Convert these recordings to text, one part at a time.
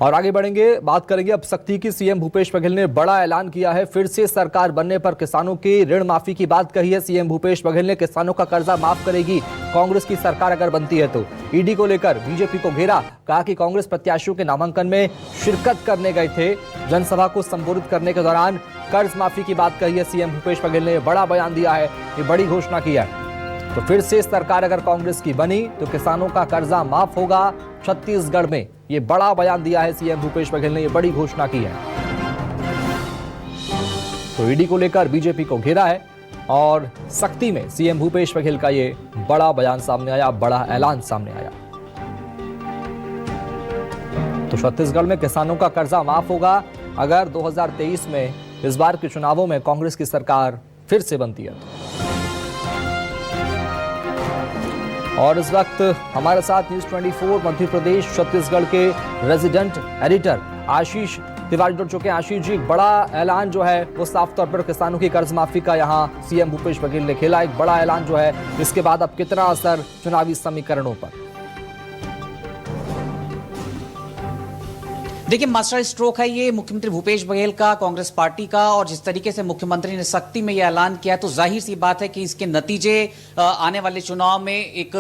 और आगे बढ़ेंगे, बात करेंगे अब सख्ती की। सीएम भूपेश बघेल ने बड़ा ऐलान किया है। फिर से सरकार बनने पर किसानों की ऋण माफी की बात कही है सीएम भूपेश बघेल ने। किसानों का कर्जा माफ करेगी कांग्रेस की सरकार अगर बनती है तो। ईडी को लेकर बीजेपी को घेरा, कहा कि कांग्रेस प्रत्याशियों के नामांकन में शिरकत करने गए थे। जनसभा को संबोधित करने के दौरान कर्ज माफी की बात कही है सीएम भूपेश बघेल ने। बड़ा बयान दिया है, ये बड़ी घोषणा की है। तो फिर से सरकार अगर कांग्रेस की बनी तो किसानों का कर्जा माफ होगा छत्तीसगढ़ में। ये बड़ा बयान दिया है सीएम भूपेश बघेल ने, ये बड़ी घोषणा की है। तो ईडी को लेकर बीजेपी को घेरा है और सख्ती में सीएम भूपेश बघेल का ये बड़ा बयान सामने आया, बड़ा ऐलान सामने आया। तो छत्तीसगढ़ में किसानों का कर्जा माफ होगा अगर 2023 में इस बार के चुनावों में कांग्रेस की सरकार फिर से बनती है। और इस वक्त हमारे साथ न्यूज 24 मध्य प्रदेश छत्तीसगढ़ के रेजिडेंट एडिटर आशीष तिवारी जुड़ चुके हैं। आशीष जी, बड़ा ऐलान जो है वो साफ तौर पर किसानों की कर्ज माफी का यहाँ सीएम भूपेश बघेल ने खेला। एक बड़ा ऐलान जो है, इसके बाद अब कितना असर चुनावी समीकरणों पर? देखिए, मास्टर स्ट्रोक है ये मुख्यमंत्री भूपेश बघेल का, कांग्रेस पार्टी का। और जिस तरीके से मुख्यमंत्री ने सख्ती में ये ऐलान किया तो जाहिर सी बात है कि इसके नतीजे आने वाले चुनाव में एक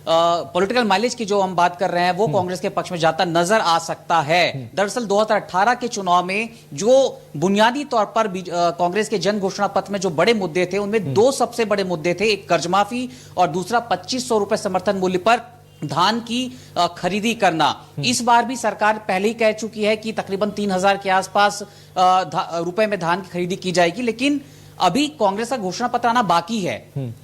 पॉलिटिकल माइलेज की जो हम बात कर रहे हैं वो कांग्रेस के पक्ष में जाता नजर आ सकता है। दरअसल 2018 के चुनाव में जो बुनियादी तौर पर कांग्रेस के जन घोषणा पत्र में जो बड़े मुद्दे थे उनमें दो सबसे बड़े मुद्दे थे, एक कर्ज माफी और दूसरा 2500 रुपए समर्थन मूल्य पर धान की खरीदी करना। इस बार भी सरकार पहले ही कह चुकी है कि तकरीबन 3000 के आसपास रुपए में धान की खरीदी की जाएगी, लेकिन अभी कांग्रेस का घोषणा पत्र आना बाकी है।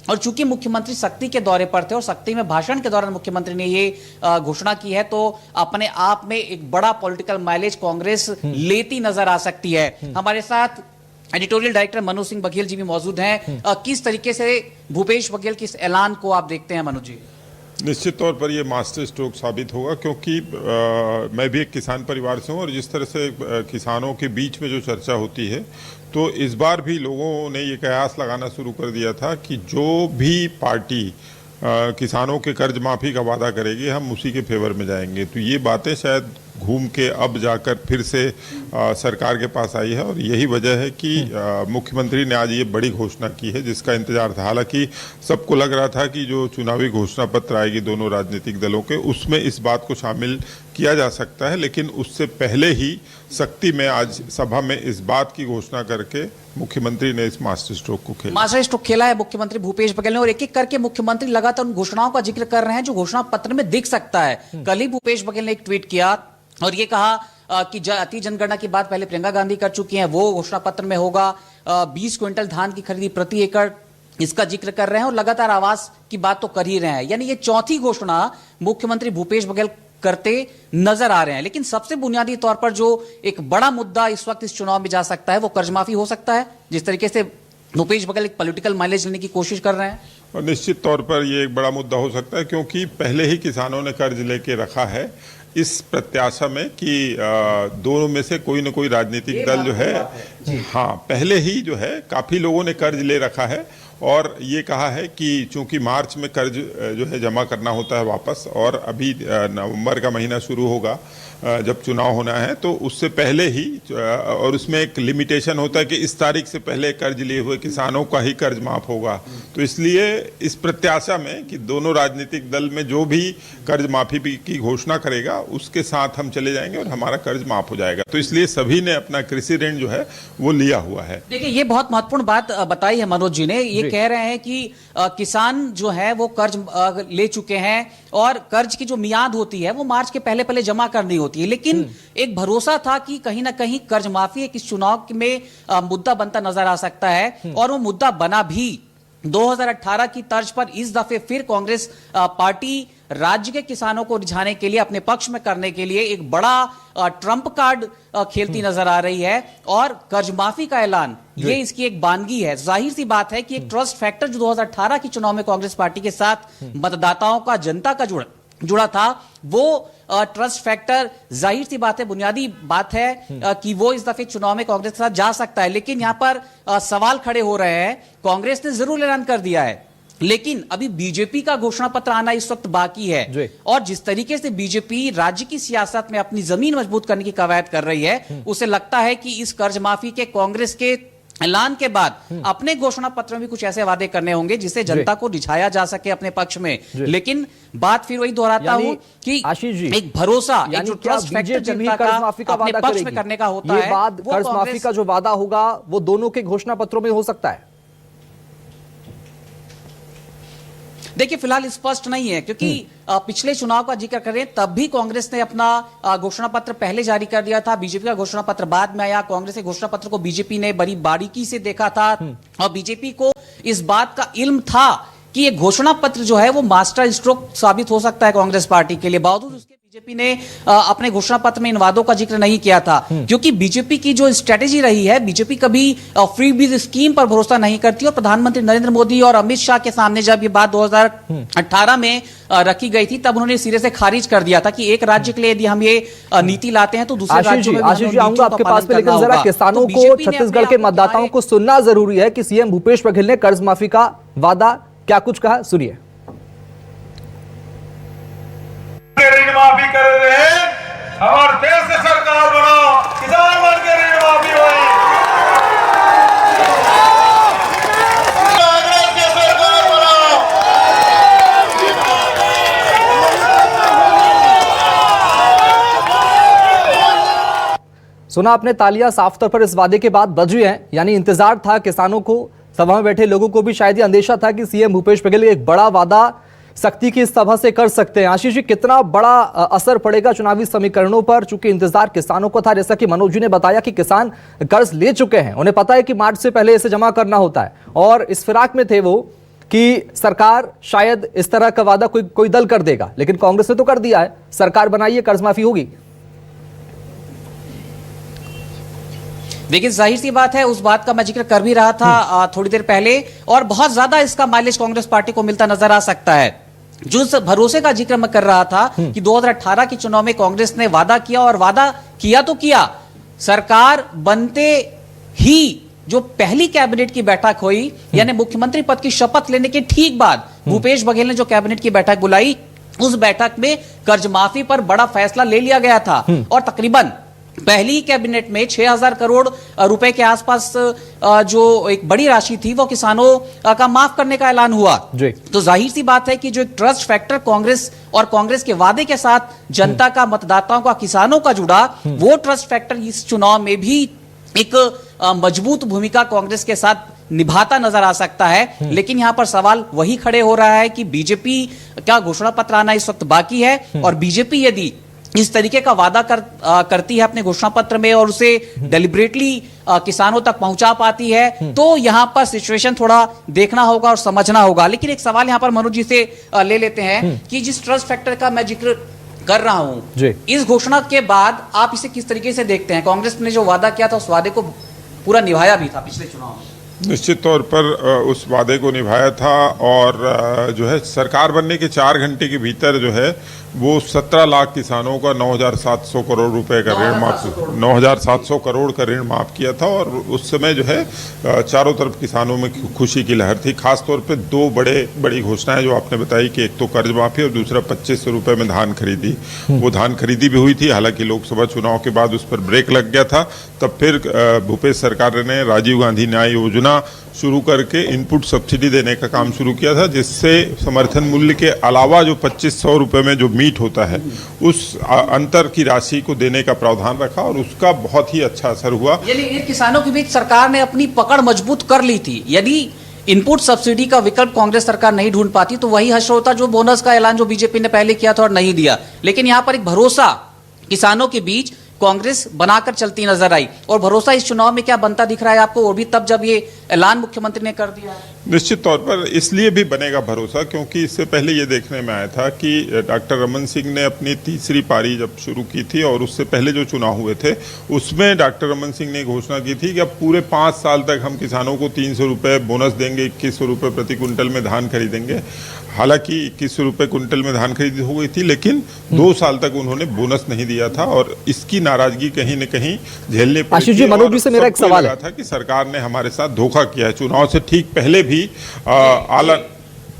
और चूंकि मुख्यमंत्री सख्ती के दौरे पर थे और सख्ती में भाषण के दौरान मुख्यमंत्री ने ये घोषणा की है तो अपने आप में एक बड़ा पॉलिटिकल माइलेज कांग्रेस लेती नजर आ सकती है। हमारे साथ एडिटोरियल डायरेक्टर मनोज सिंह बघेल जी भी मौजूद हैं। किस तरीके से भूपेश बघेल के इस ऐलान को आप देखते हैं मनोज जी? निश्चित तौर पर ये मास्टर स्ट्रोक साबित होगा, क्योंकि मैं भी एक किसान परिवार से हूँ और जिस तरह से किसानों के बीच में जो चर्चा होती है तो इस बार भी लोगों ने ये कयास लगाना शुरू कर दिया था कि जो भी पार्टी किसानों के कर्ज माफ़ी का वादा करेगी हम उसी के फेवर में जाएंगे। तो ये बातें शायद घूम के अब जाकर फिर से सरकार के पास आई है और यही वजह है कि मुख्यमंत्री ने आज ये बड़ी घोषणा की है जिसका इंतजार था। हालांकि सबको लग रहा था कि जो चुनावी घोषणा पत्र आएगी दोनों राजनीतिक दलों के उसमें इस बात को शामिल किया जा सकता है, लेकिन उससे पहले ही सख्ती में आज सभा में इस बात की घोषणा करके मुख्यमंत्री ने इस मास्टर स्ट्रोक को खेला। मास्टर स्ट्रोक खेला है मुख्यमंत्री भूपेश बघेल ने और एक एक करके मुख्यमंत्री लगातार उन घोषणाओं का जिक्र कर रहे हैं जो घोषणा पत्र में दिख सकता है। कल ही भूपेश बघेल ने एक ट्वीट किया और ये कहा कि जाति जनगणना की बात पहले प्रियंका गांधी कर चुकी हैं, वो घोषणा पत्र में होगा। 20 क्विंटल धान की खरीदी प्रति एकड़, इसका जिक्र कर रहे हैं और लगातार आवास की बात तो कर ही रहे हैं। यानी ये चौथी घोषणा मुख्यमंत्री भूपेश बघेल करते नजर आ रहे हैं। लेकिन सबसे बुनियादी तौर पर जो एक बड़ा मुद्दा इस वक्त इस चुनाव में जा सकता है वो कर्ज माफी हो सकता है, जिस तरीके से भूपेश बघेल एक पॉलिटिकल माइलेज लेने की कोशिश कर रहे हैं। और निश्चित तौर पर ये एक बड़ा मुद्दा हो सकता है क्योंकि पहले ही किसानों ने कर्ज लेके रखा है इस प्रत्याशा में कि दोनों में से कोई न कोई राजनीतिक दल जो है हाँ पहले ही जो है काफ़ी लोगों ने कर्ज ले रखा है और ये कहा है कि चूंकि मार्च में कर्ज जो है जमा करना होता है वापस और अभी नवंबर का महीना शुरू होगा जब चुनाव होना है तो उससे पहले ही और उसमें एक लिमिटेशन होता है कि इस तारीख से पहले कर्ज लिए हुए किसानों का ही कर्ज माफ होगा। तो इसलिए इस प्रत्याशा में कि दोनों राजनीतिक दल में जो भी कर्ज माफी की घोषणा करेगा उसके साथ हम चले जाएंगे और हमारा कर्ज माफ हो जाएगा। तो इसलिए सभी ने अपना कृषि ऋण जो है वो लिया हुआ है। देखिए, ये बहुत महत्वपूर्ण बात बताई है मनोज जी ने। ये कह रहे हैं कि किसान जो है वो कर्ज ले चुके हैं और कर्ज की जो मियाद होती है वो मार्च के पहले पहले जमा करनी होती है, लेकिन एक भरोसा था कि कहीं ना कहीं कर्ज माफी एक इस चुनाव में मुद्दा बनता नजर आ सकता है और वो मुद्दा बना भी। 2018 की तर्ज पर इस दफे फिर कांग्रेस पार्टी राज्य के किसानों को रिझाने के लिए, अपने पक्ष में करने के लिए एक बड़ा ट्रंप कार्ड खेलती नजर आ रही है और कर्ज माफी का ऐलान ये इसकी एक बानगी है। जाहिर सी बात है कि एक ट्रस्ट फैक्टर जो 2018 के चुनाव में कांग्रेस पार्टी के साथ मतदाताओं का, जनता का जुड़ा था वो ट्रस्ट फैक्टर जाहिर सी बात है, बुनियादी बात है कि वो इस दफे चुनाव में कांग्रेस के साथ जा सकता है। लेकिन यहां पर सवाल खड़े हो रहे हैं। कांग्रेस ने जरूर ऐलान कर दिया है लेकिन अभी बीजेपी का घोषणा पत्र आना इस वक्त बाकी जी। है। और जिस तरीके से बीजेपी राज्य की सियासत में अपनी जमीन मजबूत करने की कवायद कर रही है, उसे लगता है कि इस कर्ज माफी के कांग्रेस के ऐलान के बाद अपने घोषणा पत्र में भी कुछ ऐसे वादे करने होंगे जिससे जनता को रिझाया जा सके अपने पक्ष में। लेकिन बात फिर वही दोहराता हूं कि आशीष जी, एक भरोसा, एक यानी जो क्या ट्रस्ट फैक्टर बीजेपी जनता कर्ज का माफी का अपने वादा पक्ष में करेगी? करने का होता ये है, बाद वो कर्ज माफी कांग्रेस का जो वादा होगा वो दोनों के घोषणा पत्रों में हो सकता है। देखिए फिलहाल स्पष्ट नहीं है, क्योंकि पिछले चुनाव का जिक्र करें तब भी कांग्रेस ने अपना घोषणा पत्र पहले जारी कर दिया था, बीजेपी का घोषणा पत्र बाद में आया। कांग्रेस के घोषणा पत्र को बीजेपी ने बड़ी बारीकी से देखा था और बीजेपी को इस बात का इल्म था कि ये घोषणा पत्र जो है वो मास्टर स्ट्रोक साबित हो सकता है कांग्रेस पार्टी के लिए। बावजूद उसके बीजेपी ने अपने घोषणा पत्र में इन वादों का जिक्र नहीं किया था, क्योंकि बीजेपी की जो स्ट्रेटेजी रही है, बीजेपी कभी फ्री बीज स्कीम पर भरोसा नहीं करती। और प्रधानमंत्री नरेंद्र मोदी और अमित शाह के सामने जब ये बात 2018 में रखी गई थी, तब उन्होंने सिरे से खारिज कर दिया था कि एक राज्य के लिए यदि हम ये नीति लाते हैं तो दूसरे राज्यों में भी आशीष जी हमें आऊंगा आपके पास पे, लेकिन पालन जरा करना किसानों होगा। को, तो बीजेपी ने छत्तीसगढ़ अपने के आप मतदाताओं को सुनना जरूरी है कि सीएम भूपेश बघेल ने कर्ज माफी का वादा क्या कुछ कहा, सुनिए। ऋण माफी कर रहे हैं, हमारे देश से सरकार बनाओ, किसान बन के ऋण माफी होई। कांग्रेस की सरकार बनाओ। सुना आपने, तालियां साफ तौर पर इस वादे के बाद बजी हैं। यानी इंतजार था किसानों को, सभा में बैठे लोगों को भी शायद ये अंदेशा था कि सीएम भूपेश बघेल एक बड़ा वादा सख्ती की इस सभा से कर सकते हैं। आशीष जी, कितना बड़ा असर पड़ेगा चुनावी समीकरणों पर? चूंकि इंतजार किसानों को था, जैसा कि मनोज जी ने बताया कि किसान कर्ज ले चुके हैं, उन्हें पता है कि मार्च से पहले इसे जमा करना होता है, और इस फिराक में थे वो कि सरकार शायद इस तरह का वादा कोई दल कर देगा, लेकिन कांग्रेस ने तो कर दिया है, सरकार बनाइए, कर्ज माफी होगी। देखिए जाहिर सी बात है, उस बात का मैं जिक्र कर भी रहा था थोड़ी देर पहले, और बहुत ज्यादा इसका माइलेज कांग्रेस पार्टी को मिलता नजर आ सकता है। जो भरोसे का जिक्र मैं कर रहा था कि 2018 के चुनाव में कांग्रेस ने वादा किया, और वादा किया तो किया, सरकार बनते ही जो पहली कैबिनेट की बैठक हुई, यानी मुख्यमंत्री पद की शपथ लेने के ठीक बाद भूपेश बघेल ने जो कैबिनेट की बैठक बुलाई, उस बैठक में कर्ज माफी पर बड़ा फैसला ले लिया गया था। और तकरीबन पहली कैबिनेट में 6000 करोड़ रुपए के आसपास जो एक बड़ी राशि थी वो किसानों का माफ करने का ऐलान हुआ। तो जाहिर सी बात है कि जो एक ट्रस्ट फैक्टर कांग्रेस और कांग्रेस के वादे के साथ जनता का, मतदाताओं का, किसानों का जुड़ा, वो ट्रस्ट फैक्टर इस चुनाव में भी एक मजबूत भूमिका कांग्रेस के साथ निभाता नजर आ सकता है। लेकिन यहां पर सवाल वही खड़े हो रहा है कि बीजेपी का घोषणा पत्र आना इस वक्त बाकी है, और बीजेपी यदि इस तरीके का वादा करती है अपने घोषणा पत्र में और उसे डेलिब्रेटली किसानों तक पहुंचा पाती है, तो यहां पर सिचुएशन थोड़ा देखना होगा और समझना होगा। लेकिन एक सवाल यहां पर मनोज जी से ले लेते हैं कि जिस ट्रस्ट फैक्टर का मैं जिक्र कर रहा हूं, इस घोषणा के बाद आप इसे किस तरीके से देखते हैं? कांग्रेस ने जो वादा किया था उस वादे को पूरा निभाया भी था पिछले चुनाव में। निश्चित तौर पर उस वादे को निभाया था, और जो है सरकार बनने के 4 घंटे के भीतर जो है वो 17 लाख किसानों का 9,700 करोड़ रुपए का ऋण माफ, 9,700 करोड़ का ऋण माफ किया था। और उस समय जो है चारों तरफ किसानों में खुशी की लहर थी। खास तौर पे 2 बड़ी घोषणाएं जो आपने बताई कि एक तो कर्ज माफी और दूसरा 2500 रुपए में धान खरीदी। वो धान खरीदी भी हुई थी, हालांकि लोकसभा चुनाव के बाद उस पर ब्रेक लग गया था। तब फिर भूपेश सरकार ने राजीव गांधी न्याय योजना शुरू करके इनपुट सब्सिडी देने का काम शुरू किया था, जिससे समर्थन मूल्य के अलावा जो 2500 रुपए में जो मीट होता है उस अंतर की राशि को देने का प्रावधान रखा, और उसका बहुत ही अच्छा असर हुआ। यानी किसानों के बीच सरकार ने अपनी पकड़ मजबूत कर ली थी। यदि इनपुट सब्सिडी का विकल्प कांग्रेस सरकार नहीं ढूंढ पाती तो वही हश्र होता जो बोनस का ऐलान जो बीजेपी ने पहले किया था और नहीं दिया। लेकिन यहां पर एक भरोसा किसानों के बीच कांग्रेस बनाकर चलती नजर आई, और भरोसा इस चुनाव में क्या बनता दिख रहा है आपको, और भी तब जब ये ऐलान मुख्यमंत्री ने कर दिया है? निश्चित तौर पर इसलिए भी बनेगा भरोसा क्योंकि इससे पहले ये देखने में आया था कि डॉक्टर रमन सिंह ने अपनी तीसरी पारी जब शुरू की थी, और उससे पहले जो चुनाव हुए थे उसमें डॉक्टर रमन सिंह ने घोषणा की थी कि अब पूरे 5 साल तक हम किसानों को 300 रुपये बोनस देंगे, 2100 रुपये प्रति क्विंटल में धान खरीदेंगे। हालांकि 2100 रुपये क्विंटल में धान खरीदी हो गई थी, लेकिन 2 साल तक उन्होंने बोनस नहीं दिया था, और इसकी नाराजगी कहीं न कहीं झेलने पड़ी। आशीष जी, मनोज जी से मेरा एक सवाल है था कि सरकार ने हमारे साथ धोखा किया है। चुनाव से ठीक पहले भी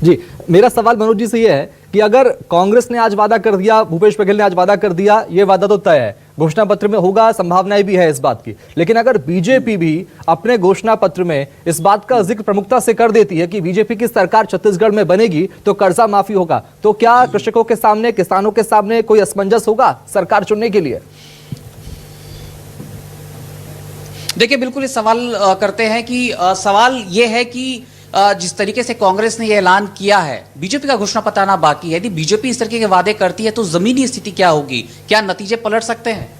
जी, मेरा सवाल मनोज जी से ये है कि अगर कांग्रेस ने आज वादा कर दिया, भूपेश बघेल ने आज वादा कर दिया, ये वादा तो तय है, घोषणा पत्र में होगा, संभावनाएं भी है इस बात की, लेकिन अगर बीजेपी भी अपने घोषणा पत्र में इस बात का जिक्र प्रमुखता से कर देती है कि बीजेपी की सरकार छत्तीसगढ़ में बनेगी तो कर्जा माफी होगा, तो क्या कृषकों के सामने, किसानों के सामने कोई असमंजस होगा सरकार चुनने के लिए? देखिए, बिल्कुल इस सवाल करते हैं कि सवाल यह है कि जिस तरीके से कांग्रेस ने यह ऐलान किया है, बीजेपी का घोषणा पत्र आना बाकी है। यदि बीजेपी इस तरीके के वादे करती है तो जमीनी स्थिति क्या होगी? क्या नतीजे पलट सकते हैं?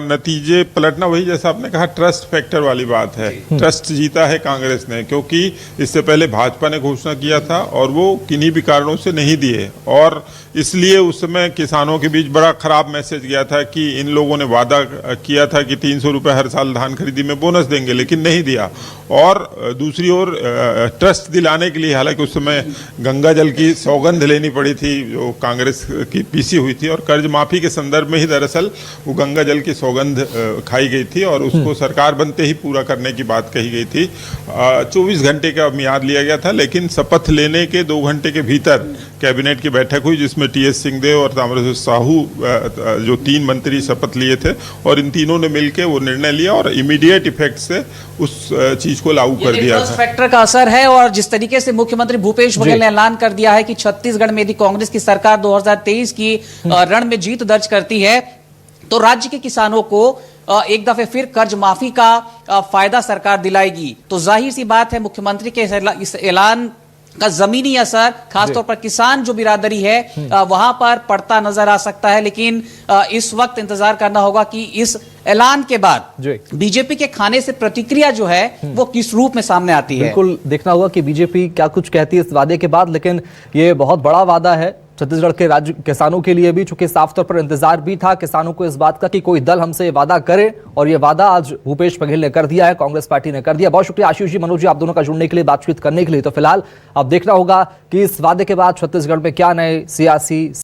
नतीजे पलटना, वही जैसा आपने कहा, ट्रस्ट फैक्टर वाली बात है। ट्रस्ट जीता है कांग्रेस ने, क्योंकि इससे पहले भाजपा ने घोषणा किया था और वो किन्हीं भी कारणों से नहीं दिए, और इसलिए उस समय किसानों के बीच बड़ा खराब मैसेज गया था कि इन लोगों ने वादा किया था कि 300 रुपये हर साल धान खरीदी में बोनस देंगे, लेकिन नहीं दिया। और दूसरी ओर ट्रस्ट दिलाने के लिए, हालांकि उस समय गंगा जल की सौगंध लेनी पड़ी थी जो कांग्रेस की पीसी हुई थी, और कर्ज माफी के संदर्भ में ही दरअसल वो गंगा जल की सौगंध खाई गई थी और उसको सरकार बनते ही पूरा करने की बात कही गई थी। 24 घंटे का मियाद लिया गया था, लेकिन शपथ लेने के 2 घंटे के भीतर कैबिनेट की बैठक हुई, जिसमें टी.एस. सिंहदेव और ताम्रध्वज साहू जो 3 मंत्री शपथ लिए थे, और इन तीनों ने मिलकर वो निर्णय लिया और इमीडिएट इफेक्ट से उस चीज को लागू कर दिया था। फैक्टर का असर है, और जिस तरीके से मुख्यमंत्री भूपेश बघेल ने ऐलान कर दिया है कि छत्तीसगढ़ में यदि कांग्रेस की सरकार 2023 की रण में जीत दर्ज करती है तो राज्य के किसानों को एक दफे फिर कर्ज माफी का फायदा सरकार दिलाएगी। तो जाहिर सी बात है, मुख्यमंत्री के इस ऐलान का जमीनी असर खासतौर पर किसान जो बिरादरी है वहां पर पड़ता नजर आ सकता है। लेकिन इस वक्त इंतजार करना होगा कि इस ऐलान के बाद बीजेपी के खाने से प्रतिक्रिया जो है वो किस रूप में सामने आती है। बिल्कुल देखना होगा कि बीजेपी क्या कुछ कहती है इस वादे के बाद, लेकिन ये बहुत बड़ा वादा है छत्तीसगढ़ के राज्य किसानों के लिए भी, चूंकि साफ तौर पर इंतजार भी था किसानों को इस बात का कि कोई दल हमसे ये वादा करे, और ये वादा आज भूपेश बघेल ने कर दिया है, कांग्रेस पार्टी ने कर दिया। बहुत शुक्रिया आशीष जी, मनोज जी, आप दोनों का जुड़ने के लिए, बातचीत करने के लिए। तो फिलहाल अब देखना होगा कि इस वादे के बाद छत्तीसगढ़ में क्या नए सियासी